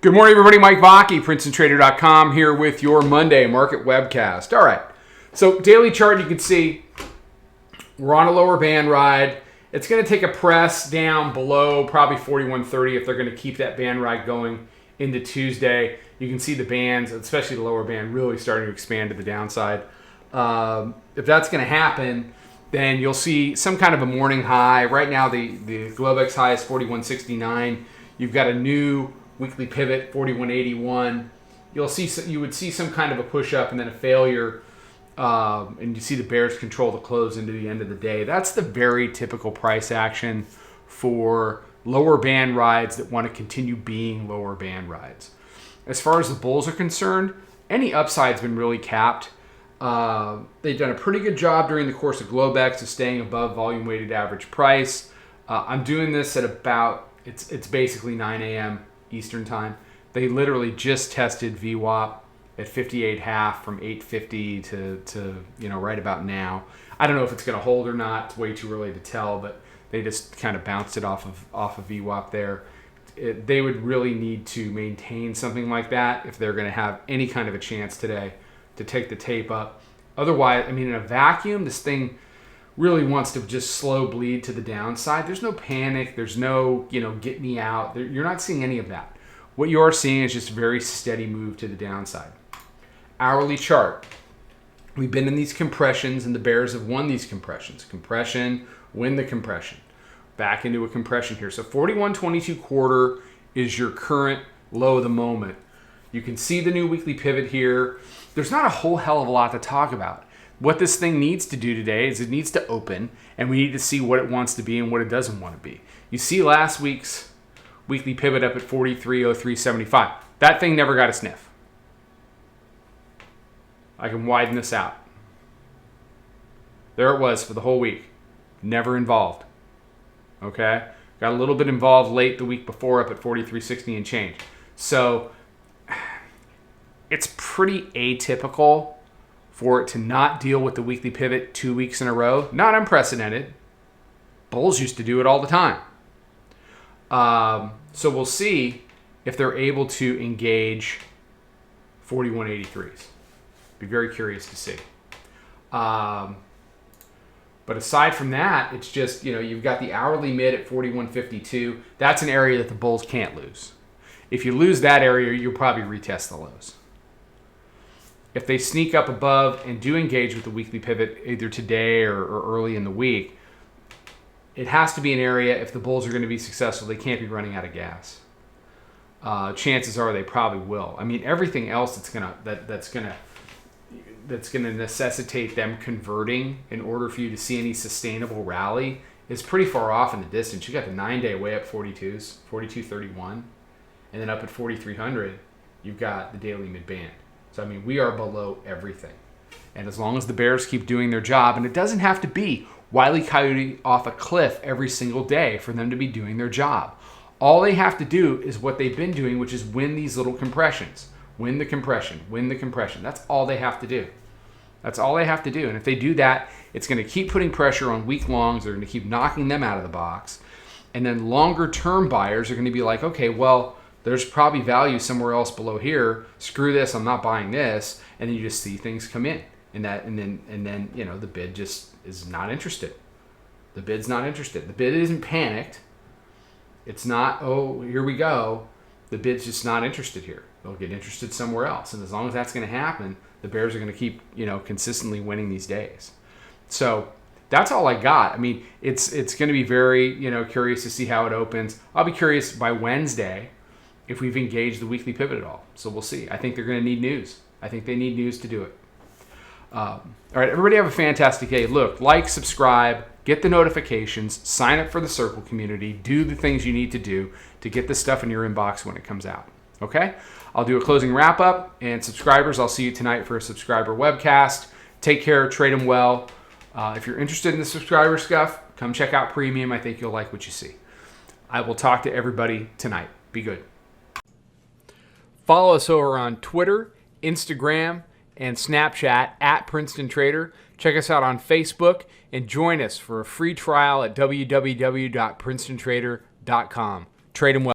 Good morning, everybody. Mike Vacchi, Princetontrader.com, here with your Monday market webcast. All right, so daily chart, you can see we're on a lower band ride. It's going to take a press down below probably 41.30 if they're going to keep that band ride going into Tuesday. You can see the bands, especially the lower band, really starting to expand to the downside. If that's going to happen, then you'll see some kind of a morning high. Right now, the Globex high is 41.69. You've got a new weekly pivot, 41.81. You would see some kind of a push up and then a failure, and you see the bears control the close into the end of the day. That's the very typical price action for lower band rides that want to continue being lower band rides. As far as the bulls are concerned, any upside's been really capped. They've done a pretty good job during the course of Globex of staying above volume weighted average price. I'm doing this at about, it's basically 9 a.m. Eastern time. They literally just tested VWAP at 58.5 from 850 to right about now. I don't know if it's going to hold or not. It's way too early to tell, but they just kind of bounced it off of VWAP there. They would really need to maintain something like that if they're going to have any kind of a chance today to take the tape up. Otherwise, I mean, in a vacuum, this thing really wants to just slow bleed to the downside. There's no panic. There's no, get me out. You're not seeing any of that. What you are seeing is just a very steady move to the downside. Hourly chart. We've been in these compressions, and the bears have won these compressions. Compression, win the compression. Back into a compression here. So 41.22 quarter is your current low of the moment. You can see the new weekly pivot here. There's not a whole hell of a lot to talk about. What this thing needs to do today is it needs to open, and we need to see what it wants to be and what it doesn't want to be. You see last week's weekly pivot up at 43.0375. That thing never got a sniff. I can widen this out. There it was for the whole week. Never involved. Okay? Got a little bit involved late the week before up at 43.60 and change. So it's pretty atypical for it to not deal with the weekly pivot 2 weeks in a row. Not unprecedented. Bulls used to do it all the time. So we'll see if they're able to engage 41.83s. Be very curious to see. But aside from that, it's just, you've got the hourly mid at 41.52. That's an area that the bulls can't lose. If you lose that area, you'll probably retest the lows. If they sneak up above and do engage with the weekly pivot either today or early in the week, it has to be an area, if the bulls are going to be successful, they can't be running out of gas. Chances are they probably will. I mean, everything else that's going to necessitate them converting in order for you to see any sustainable rally is pretty far off in the distance. You got the 9-day way up 42s, 42.31, and then up at 4,300, you've got the daily mid-band. So, I mean, we are below everything. And as long as the bears keep doing their job, and it doesn't have to be Wile E. Coyote off a cliff every single day for them to be doing their job. All they have to do is what they've been doing, which is win these little compressions. Win the compression. Win the compression. That's all they have to do. That's all they have to do. And if they do that, it's going to keep putting pressure on weak longs. They're going to keep knocking them out of the box. And then longer term buyers are going to be like, okay, well, there's probably value somewhere else below here. Screw this, I'm not buying this. And then you just see things come in. And then the bid just is not interested. The bid's not interested. The bid isn't panicked. It's not, oh, here we go. The bid's just not interested here. They'll get interested somewhere else. And as long as that's going to happen, the bears are going to keep, consistently winning these days. So that's all I got. I mean, it's going to be very, curious to see how it opens. I'll be curious by Wednesday if we've engaged the weekly pivot at all. So we'll see. I think they're going to need news. I think they need news to do it. All right, everybody have a fantastic day. Look, like, subscribe, get the notifications, sign up for the Circle community, do the things you need to do to get this stuff in your inbox when it comes out. Okay? I'll do a closing wrap up, and subscribers, I'll see you tonight for a subscriber webcast. Take care, trade them well. If you're interested in the subscriber stuff, come check out Premium. I think you'll like what you see. I will talk to everybody tonight. Be good. Follow us over on Twitter, Instagram, and Snapchat at Princeton Trader. Check us out on Facebook and join us for a free trial at www.princetontrader.com. Trade them well.